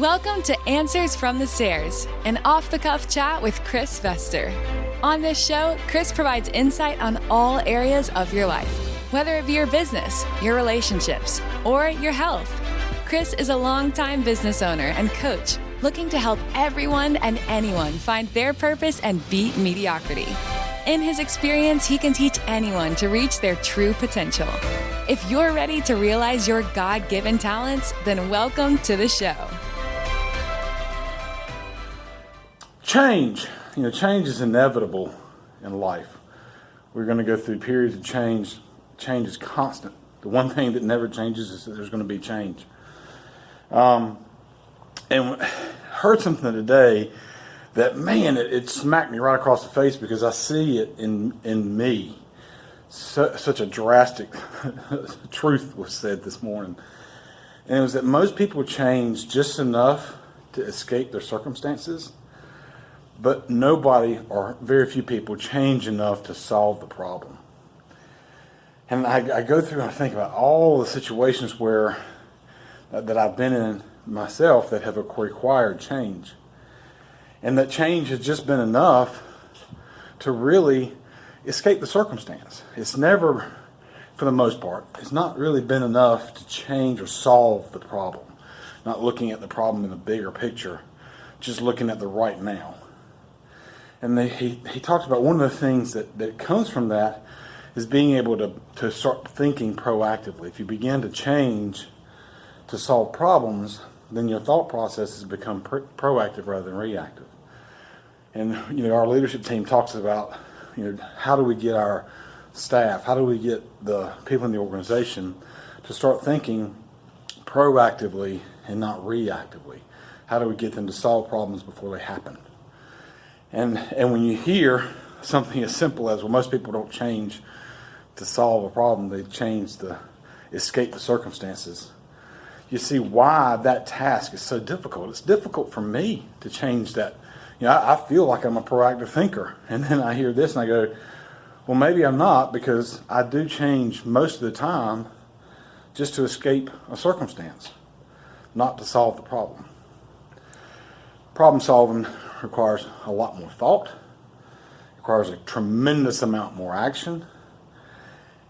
Welcome to Answers from the Stairs, an off-the-cuff chat with Chris Vester. On this show, Chris provides insight on all areas of your life, whether it be your business, your relationships, or your health. Chris is a longtime business owner and coach looking to help everyone and anyone find their purpose and beat mediocrity. In his experience, he can teach anyone to reach their true potential. If you're ready to realize your God-given talents, then welcome to the show. Change. Change is inevitable in life. We're going to go through periods of change. Change is constant. The one thing that never changes is that there's going to be change. And heard something today that, man, it smacked me right across the face because I see it in me. Such a drastic truth was said this morning. And it was that most people change just enough to escape their circumstances, but nobody or very few people change enough to solve the problem. And I go through and I think about all the situations where that I've been in myself that have required change. And that change has just been enough to really escape the circumstance. It's never, for the most part, it's not really been enough to change or solve the problem. Not looking at the problem in the bigger picture, just looking at the right now. And he talked about one of the things that comes from that is being able to start thinking proactively. If you begin to change to solve problems, then your thought processes become proactive rather than reactive. And our leadership team talks about how do we get our staff, how do we get the people in the organization to start thinking proactively and not reactively? How do we get them to solve problems before they happen? And when you hear something as simple as, well, most people don't change to solve a problem, they change to escape the circumstances, you see why that task is so difficult. It's difficult for me to change that. I feel like I'm a proactive thinker, and then I hear this and I go, well, maybe I'm not, because I do change most of the time just to escape a circumstance, not to solve the problem. Problem solving requires a lot more thought, requires a tremendous amount more action,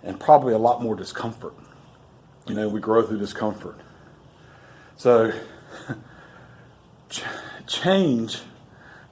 and probably a lot more discomfort. We grow through discomfort. So, change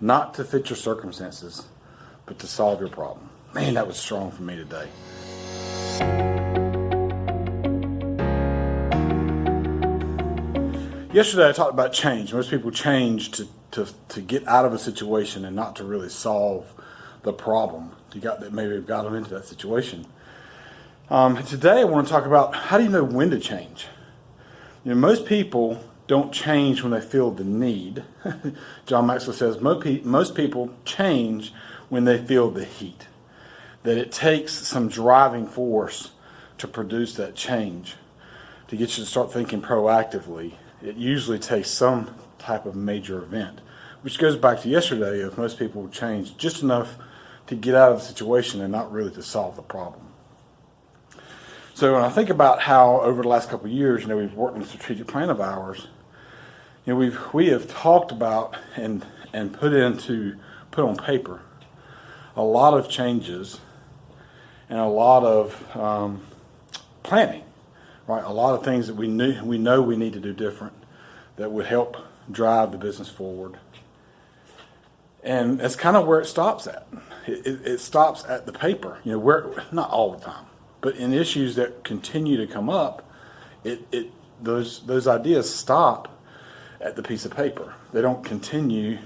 not to fit your circumstances, but to solve your problem. Man, that was strong for me today. Yesterday I talked about change. Most people change to get out of a situation and not to really solve the problem that maybe have got them into that situation. Today I want to talk about, how do you know when to change? Most people don't change when they feel the need. John Maxwell says most people change when they feel the heat. That it takes some driving force to produce that change. To get you to start thinking proactively, it usually takes some type of major event. Which goes back to yesterday, of most people change just enough to get out of the situation and not really to solve the problem. So when I think about how over the last couple of years, we've worked in a strategic plan of ours, we have talked about and put on paper a lot of changes and a lot of planning, right? A lot of things that we know we need to do different that would help drive the business forward. And that's kind of where it stops at. It stops at the paper, not all the time, but in issues that continue to come up, those ideas stop at the piece of paper. They don't continue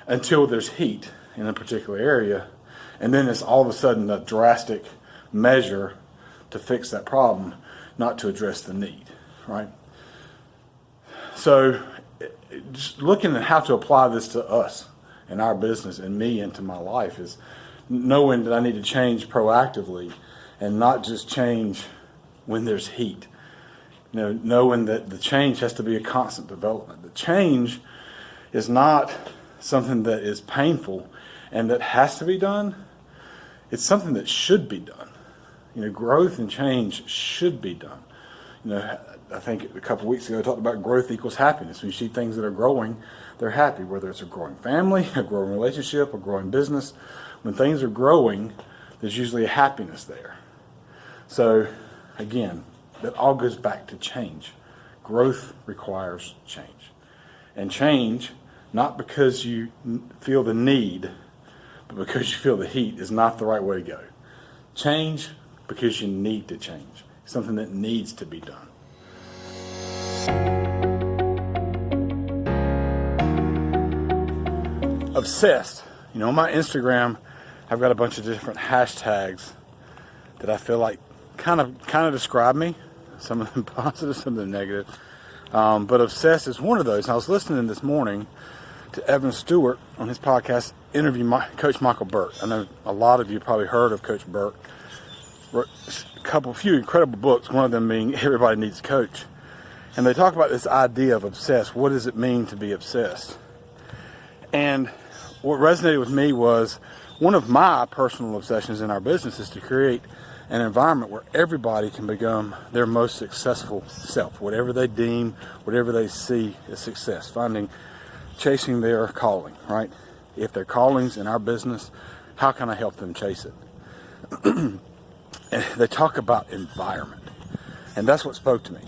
until there's heat in a particular area, and then it's all of a sudden a drastic measure to fix that problem, not to address the need, right? So just looking at how to apply this to us and our business and me into my life is knowing that I need to change proactively and not just change when there's heat. Knowing that the change has to be a constant development. The change is not something that is painful and that has to be done. It's something that should be done. Growth and change should be done. I think a couple weeks ago I talked about growth equals happiness. When you see things that are growing, they're happy, whether it's a growing family, a growing relationship, a growing business. When things are growing, there's usually a happiness there. So again, that all goes back to change. Growth requires change. And change, not because you feel the need, but because you feel the heat, is not the right way to go. Change because you need to change. Something that needs to be done. Obsessed. On my Instagram, I've got a bunch of different hashtags that I feel like kind of describe me. Some of them positive, some of them negative. But obsessed is one of those. I was listening this morning to Evan Stewart on his podcast interview Coach Michael Burt. I know a lot of you probably heard of Coach Burt. Wrote a few incredible books, one of them being Everybody Needs a Coach. And they talk about this idea of obsessed. What does it mean to be obsessed? And what resonated with me was one of my personal obsessions in our business is to create an environment where everybody can become their most successful self, whatever they deem, whatever they see as success, chasing their calling, right? If their calling's in our business, how can I help them chase it? And they talk about environment, and that's what spoke to me.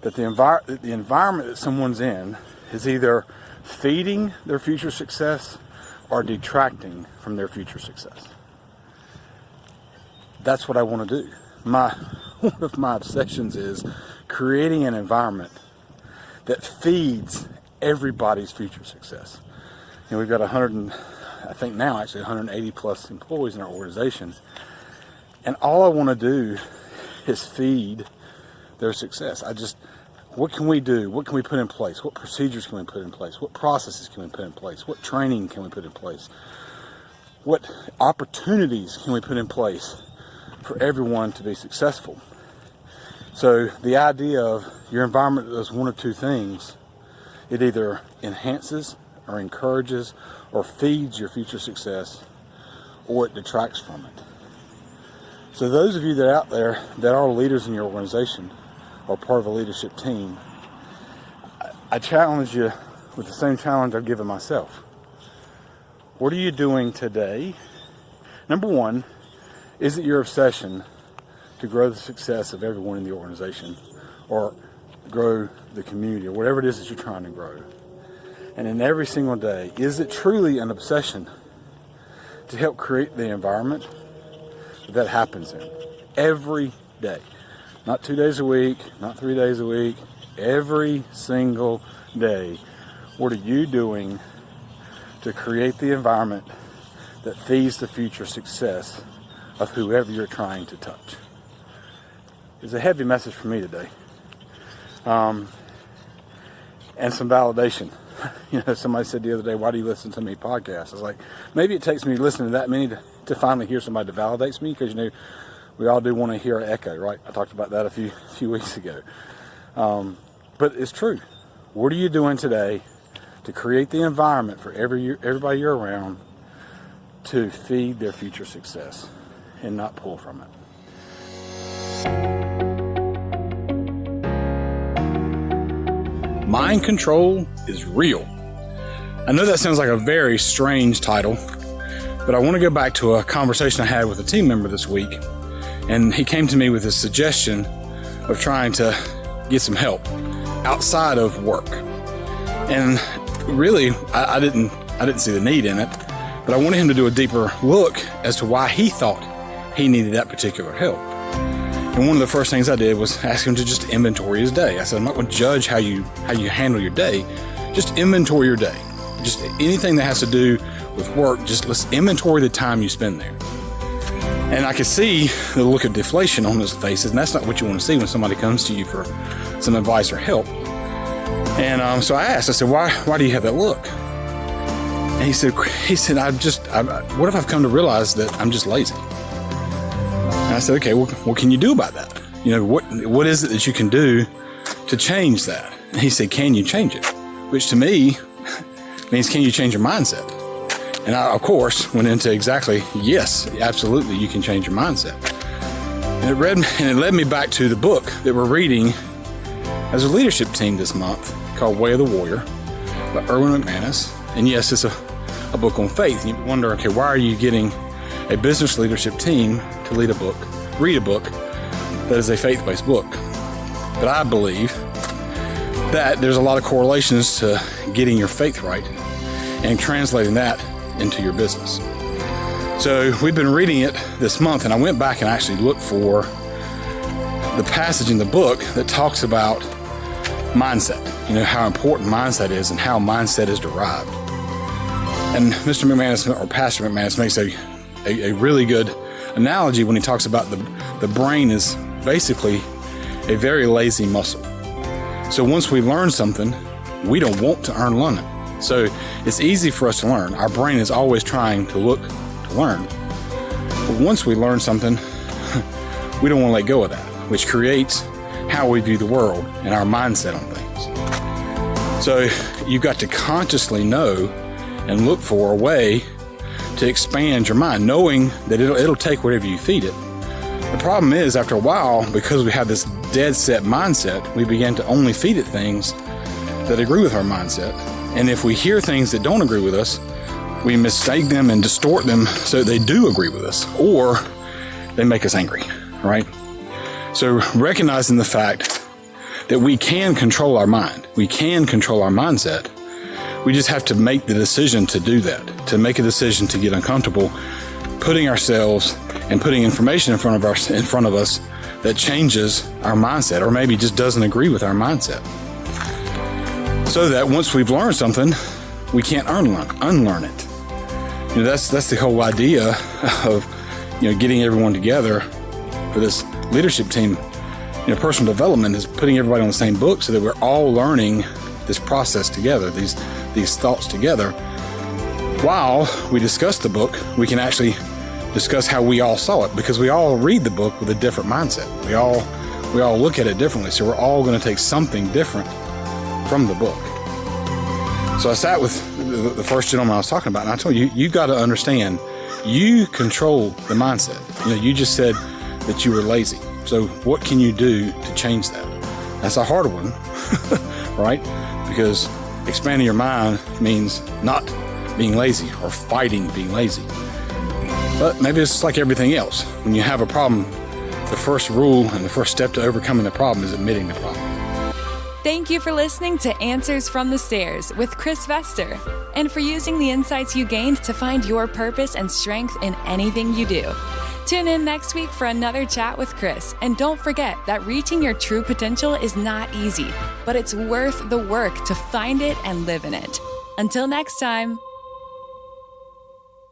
That the environment that someone's in is either feeding their future success or detracting from their future success. That's what I want to do. One of my obsessions is creating an environment that feeds everybody's future success. We've got 180 plus employees in our organization. And all I want to do is feed their success. What can we do? What can we put in place? What procedures can we put in place? What processes can we put in place? What training can we put in place? What opportunities can we put in place for everyone to be successful? So the idea of your environment does one of two things. It either enhances or encourages or feeds your future success, or it detracts from it. So those of you that are out there that are leaders in your organization or part of a leadership team, I challenge you with the same challenge I've given myself. What are you doing today? Number one, is it your obsession to grow the success of everyone in the organization or grow the community or whatever it is that you're trying to grow? And in every single day, is it truly an obsession to help create the environment that happens in every day? Not 2 days a week, not 3 days a week, every single day. What are you doing to create the environment that feeds the future success of whoever you're trying to touch? It's a heavy message for me today. And some validation. Somebody said the other day, why do you listen to me podcasts? I was like, maybe it takes me listening to that many to finally hear somebody that validates me, because we all do want to hear an echo, right? I talked about that a few weeks ago. But it's true. What are you doing today to create the environment for everybody you're around to feed their future success and not pull from it? Mind control is real. I know that sounds like a very strange title, but I want to go back to a conversation I had with a team member this week, and he came to me with a suggestion of trying to get some help outside of work. And really, I didn't see the need in it, but I wanted him to do a deeper look as to why he thought he needed that particular help. And one of the first things I did was ask him to just inventory his day. I said, I'm not going to judge how you handle your day. Just inventory your day. Just anything that has to do with work, just let's inventory the time you spend there. And I could see the look of deflation on his faces, and that's not what you want to see when somebody comes to you for some advice or help. And so I asked, I said, why do you have that look? And he said, what if I've come to realize that I'm just lazy? And I said, okay, well, what can you do about that? What is it that you can do to change that? And he said, can you change it? Which to me means, can you change your mindset? And I, of course, went into exactly, yes, absolutely, you can change your mindset. And it led me back to the book that we're reading as a leadership team this month called Way of the Warrior by Erwin McManus. And yes, it's a book on faith. And you wonder, okay, why are you getting a business leadership team to read a book that is a faith-based book? But I believe that there's a lot of correlations to getting your faith right and translating that into your business. So we've been reading it this month, and I went back and actually looked for the passage in the book that talks about mindset, how important mindset is and how mindset is derived. And Mr. McManus, or Pastor McManus, makes a really good analogy when he talks about the brain is basically a very lazy muscle. So once we learn something, we don't want to learn it. So it's easy for us to learn. Our brain is always trying to look to learn. But once we learn something, we don't want to let go of that, which creates how we view the world and our mindset on things. So you've got to consciously know and look for a way to expand your mind, knowing that it'll take whatever you feed it. The problem is, after a while, because we have this dead set mindset, we begin to only feed it things that agree with our mindset. And if we hear things that don't agree with us, we mistake them and distort them so they do agree with us, or they make us angry, right? So recognizing the fact that we can control our mind, we can control our mindset, we just have to make the decision to do that, to make a decision to get uncomfortable, putting ourselves and putting information in front of us that changes our mindset, or maybe just doesn't agree with our mindset. So that once we've learned something, we can't unlearn it. That's the whole idea of getting everyone together for this leadership team. Personal development is putting everybody on the same book so that we're all learning this process together, these thoughts together. While we discuss the book, we can actually discuss how we all saw it, because we all read the book with a different mindset. We all look at it differently, so we're all going to take something different from the book. So I sat with the first gentleman I was talking about, and I told you got to understand, you control the mindset. You just said that you were lazy. So what can you do to change that? That's a hard one, right? Because expanding your mind means not being lazy or fighting being lazy. But maybe it's like everything else. When you have a problem, the first rule and the first step to overcoming the problem is admitting the problem. Thank you for listening to Answers from the Stairs with Chris Vester, and for using the insights you gained to find your purpose and strength in anything you do. Tune in next week for another chat with Chris, and don't forget that reaching your true potential is not easy, but it's worth the work to find it and live in it. Until next time.